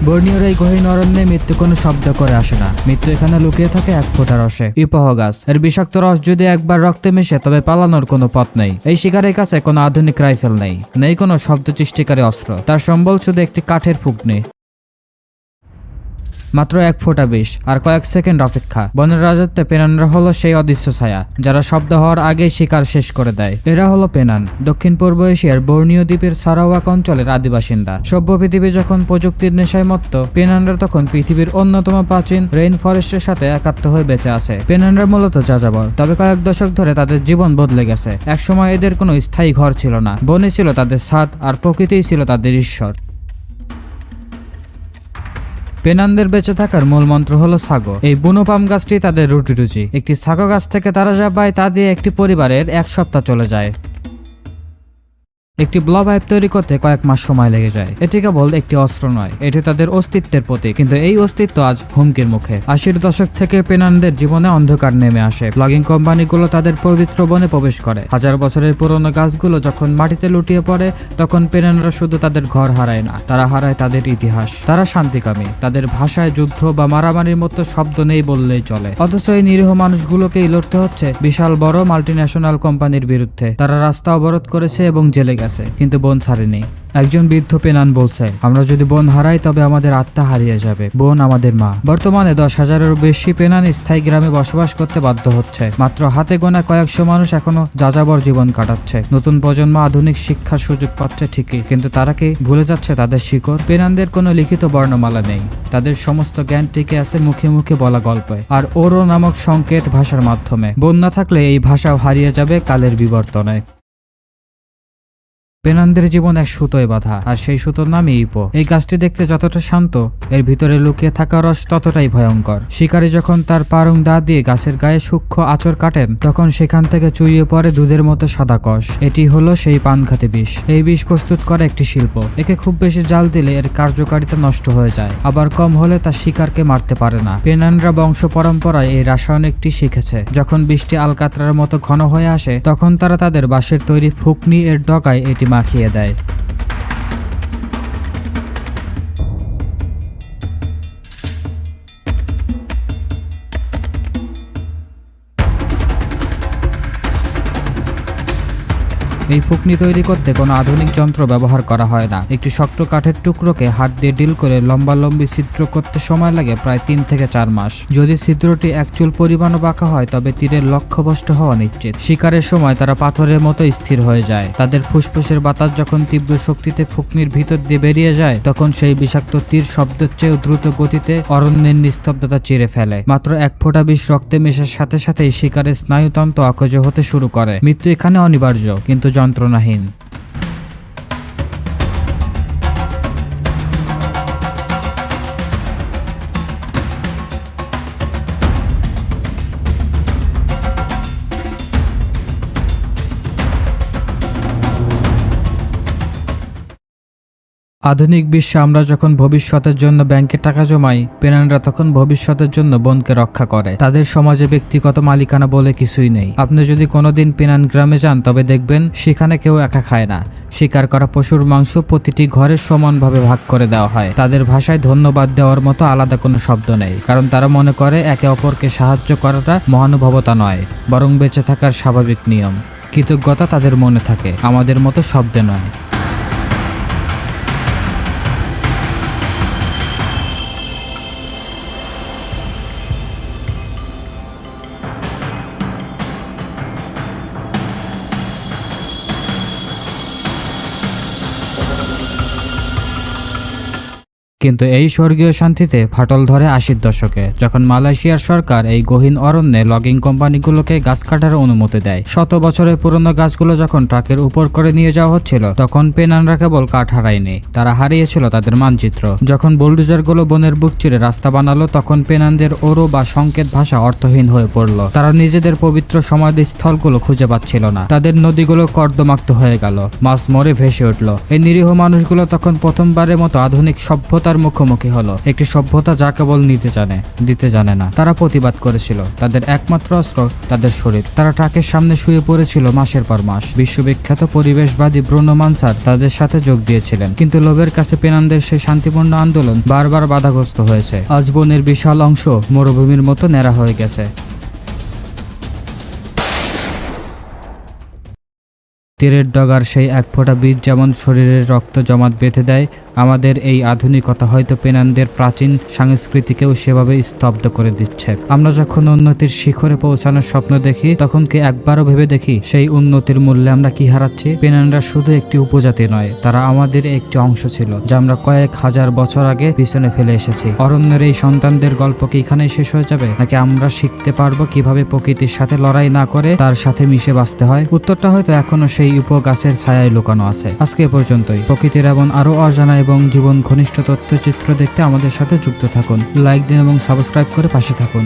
বর্নিওর এই গহীন অরণ্যে মৃত্যু কোনো শব্দ করে আসে না। মৃত্যু এখানে লুকিয়ে থাকে এক ফোঁটা রসে, ইপহ গাছ। এর বিষাক্ত রস যদি একবার রক্তে মিশে তবে পালানোর কোনো পথ নেই। এই শিকারের কাছে কোনো আধুনিক রাইফেল নেই, নেই কোনো শব্দ সৃষ্টিকারী অস্ত্র। তার সম্বল শুধু একটি কাঠের ফুঁকনি, মাত্র এক ফোঁটা বিষ আর কয়েক সেকেন্ড অপেক্ষা। বনের রাজত্বে পেনানরা হলো সেই অদৃশ্য ছায়া যারা শব্দ হওয়ার আগেই শিকার শেষ করে দেয়। এরা হলো পেনান, দক্ষিণ পূর্ব এশিয়ার বর্নিও দ্বীপের সারাওয়াক অঞ্চলের আদিবাসিন্দা। সভ্য পৃথিবী যখন প্রযুক্তির নেশায় মত্ত, পেনানরা তখন পৃথিবীর অন্যতম প্রাচীন রেইন ফরেস্টের সাথে একাত্ম হয়ে বেঁচে আছে। পেনানরা মূলত যাযাবর, তবে কয়েক দশক ধরে তাদের জীবন বদলে গেছে। একসময় এদের কোনো স্থায়ী ঘর ছিল না, বনে ছিল তাদের ছাদ আর প্রকৃতিই ছিল তাদের ঈশ্বর। পেনানদের বেঁচে থাকার মূল মন্ত্র হলো ছাগো। এই বুনো পাম গাছটি তাদের রুটি। একটি ছাগো গাছ থেকে তারা যা পায় তা দিয়ে একটি পরিবারের এক সপ্তাহ চলে যায়। একটি ব্লব হাইপ তৈরি করতে কয়েক মাস সময় লেগে যায়। এটি কেবল একটি অস্ত্র নয়, এটি তাদের অস্তিত্বের প্রতীক। কিন্তু এই অস্তিত্ব আজ হুমকির মুখে। 80-এর দশক থেকে পেনানদের জীবনে অন্ধকার নেমে আসে। ব্লগিং কোম্পানিগুলো তাদের পবিত্র বনে প্রবেশ করে। হাজার বছরের পুরনো গাছগুলো যখন মাটিতে লুটিয়ে পড়ে, তখন পেনানরা শুধু তাদের ঘর হারায় না, তারা হারায় তাদের ইতিহাস। তারা শান্তিকামী, তাদের ভাষায় যুদ্ধ বা মারামারির মতো শব্দ নেই বললেই চলে। অথচ এই নিরীহ মানুষগুলোকেই লড়তে হচ্ছে বিশাল বড় মাল্টিন্যাশনাল কোম্পানির বিরুদ্ধে। তারা রাস্তা অবরোধ করেছে এবং জেলে গেছে, কিন্তু বন ছাড়েনি। একজন বৃদ্ধ পেনান বলছে, আমরা যদি বন হারাই তবে আমাদের আত্মা হারিয়ে যাবে। বন আমাদের মা। বর্তমানে 10,000-এরও বেশি পেনান স্থায়ী গ্রামে বসবাস করতে বাধ্য হচ্ছে। মাত্র হাতে গোনা কয়েকশো মানুষ এখনো যাযাবর জীবন কাটাচ্ছে। নতুন প্রজন্ম আধুনিক শিক্ষার সুযোগ পাচ্ছে ঠিকই, কিন্তু তারা কি ভুলে যাচ্ছে তাদের শিকড়? পেনানদের কোনো লিখিত বর্ণমালা নেই, তাদের সমস্ত জ্ঞান টিকে আছে মুখে মুখে বলা গল্পে আর ওরো নামক সংকেত ভাষার মাধ্যমে। বন না থাকলে এই ভাষাও হারিয়ে যাবে কালের বিবর্তনে। পেনানদের জীবন এক সুতোয় বাঁধা, আর সেই সুতোর নামই ইপো। এই গাছটি দেখতে যতটা শান্ত, এর ভিতরে লুকিয়ে থাকা রস ততটাই ভয়ঙ্কর। শিকারী যখন তার পারং দা দিয়ে গাছের গায়ে সূক্ষ্ম আঁচড় কাটেন, তখন সেখান থেকে চুইয়ে পড়ে দুধের মতো সাদা কষ। এটি হলো সেই প্রাণঘাতী বিষ। এই বিষ প্রস্তুত করে একটি শিল্প। একে খুব বেশি জাল দিলে এর কার্যকারিতা নষ্ট হয়ে যায়, আবার কম হলে তা শিকারকে মারতে পারে না। পেনানরা বংশ পরম্পরায় এই রাসায়নিকটি শিখেছে। যখন বৃষ্টি আলকাতরার মতো ঘন হয়ে আসে, তখন তারা তাদের বাঁশের তৈরি ফুকনি এর ডগায় এটি মাখিয়ে দেয়। এই ফুকনি তৈরি করতে কোনো আধুনিক যন্ত্র ব্যবহার করা হয় না। একটি শক্ত কাঠের টুকরোকে হাত দিয়ে ডিল করে লম্বি ছিদ্র করতে সময় লাগে প্রায় 3 থেকে 4 মাস। যদি ছিদ্রটি এক চুল পরিমাণও বাঁকা হয়, তবে তীরের লক্ষ্যভ্রষ্ট হওয়া নিশ্চিত। শিকারের সময় তারা পাথরের মতো স্থির হয়ে যায়। তাদের ফুসফুসের বাতাস যখন তীব্র শক্তিতে ফুকনির ভিতর দিয়ে বেরিয়ে যায়, তখন সেই বিষাক্ত তীর শব্দের চেয়েও দ্রুত গতিতে অরণ্যের নিস্তব্ধতা চিরে ফেলে। মাত্র এক ফোঁটা বিষ রক্তে মেশার সাথে সাথেই শিকারের স্নায়ুতন্ত্র অকেজ হতে শুরু করে। মৃত্যু এখানে অনিবার্য, কিন্তু যন্ত্রণাহীন। আধুনিক বিশ্বে আমরা যখন ভবিষ্যতের জন্য ব্যাংকে টাকা জমাই, পেনানরা তখন ভবিষ্যতের জন্য বনকে রক্ষা করে। তাদের সমাজে ব্যক্তিগত মালিকানা বলে কিছুই নেই। আপনি যদি কোনোদিন পেনান গ্রামে যান, তবে দেখবেন সেখানে কেউ একা খায় না। শিকার করা পশুর মাংস প্রতিটি ঘরে সমানভাবে ভাগ করে দেওয়া হয়। তাদের ভাষায় ধন্যবাদ দেওয়ার মতো আলাদা কোনো শব্দ নেই, কারণ তারা মনে করে একে অপরকে সাহায্য করাটা মহানুভবতা নয়, বরং বেঁচে থাকার স্বাভাবিক নিয়ম। কৃতজ্ঞতা তাদের মনে থাকে, আমাদের মতো শব্দে নয়। কিন্তু এই স্বর্গীয় শান্তিতে ফাটল ধরে 80-র দশকে, যখন মালয়েশিয়ার সরকার এই গহীন অরণ্যে লগিং কোম্পানিগুলোকে গাছ কাটার অনুমতি দেয়। 100 বছরের পুরনো গাছগুলো যখন ট্রাকের উপর করে নিয়ে যাওয়া হচ্ছিল, তখন পেনানরা কেবল কাঠ হারায়নি, তারা হারিয়েছিল তাদের মানচিত্র। যখন বুলডোজারগুলো বনের বুক চিরে রাস্তা বানালো, তখন পেনানদের ওরো বা সংকেত ভাষা অর্থহীন হয়ে পড়ল। তারা নিজেদের পবিত্র সমাধিস্থলগুলো খুঁজে পাচ্ছিল না। তাদের নদীগুলো কর্দমাক্ত হয়ে গেল, মাছ মরে ভেসে উঠল। এই নিরীহ মানুষগুলো তখন প্রথমবারের মতো আধুনিক সভ্যতা সভ্যতার মুখোমুখি হলো, একটি সভ্যতা যা কেবল নিতে জানে, দিতে জানে না। তারা প্রতিবাদ করেছিল, তাদের একমাত্র অস্ত্র তাদের শরীর। তারা ট্রাকের সামনে শুয়ে পড়েছিল মাসের পর মাস। বিশ্ববিখ্যাত পরিবেশবাদী ব্রুনো মানসার তাদের সাথে যোগ দিয়েছিলেন, কিন্তু লোভের কাছে পেনানদের সেই শান্তিপূর্ণ আন্দোলন বারবার বাধাগ্রস্ত হয়েছে। আজ বনের বিশাল অংশ মরুভূমির মতো ন্যাড়া হয়ে গেছে। তীরের ডগার সেই এক ফোঁটা বীজ যেমন শরীরের রক্ত জমাট বেঁধে দেয়, আমাদের এই আধুনিকতা হয়তো পেনানদের প্রাচীন সংস্কৃতিকেও সেভাবে স্তব্ধ করে দিচ্ছে। আমরা যখন উন্নতির শিখরে পৌঁছানোর স্বপ্ন দেখি, তখন কি একবারও ভেবে দেখি সেই উন্নতির মূল্যে আমরা কি হারাচ্ছি? পেনানরা শুধু একটি উপজাতি নয়, তারা আমাদের একটি অংশ ছিল, যা আমরা কয়েক হাজার বছর আগে পিছনে ফেলে এসেছি। অরণ্যের এই সন্তানদের গল্প কি এখানেই শেষ হয়ে যাবে, নাকি আমরা শিখতে পারবো কিভাবে প্রকৃতির সাথে লড়াই না করে তার সাথে মিশে বাঁচতে হয়? উত্তরটা হয়তো এখনো সেই উপগাছের ছায়ায় লুকানো আছে। আজকে এ পর্যন্তই। প্রকৃতির এমন আরো অজানা এবং জীবন ঘনিষ্ঠ তথ্যচিত্র দেখতে আমাদের সাথে যুক্ত থাকুন। লাইক দিন এবং সাবস্ক্রাইব করে পাশে থাকুন।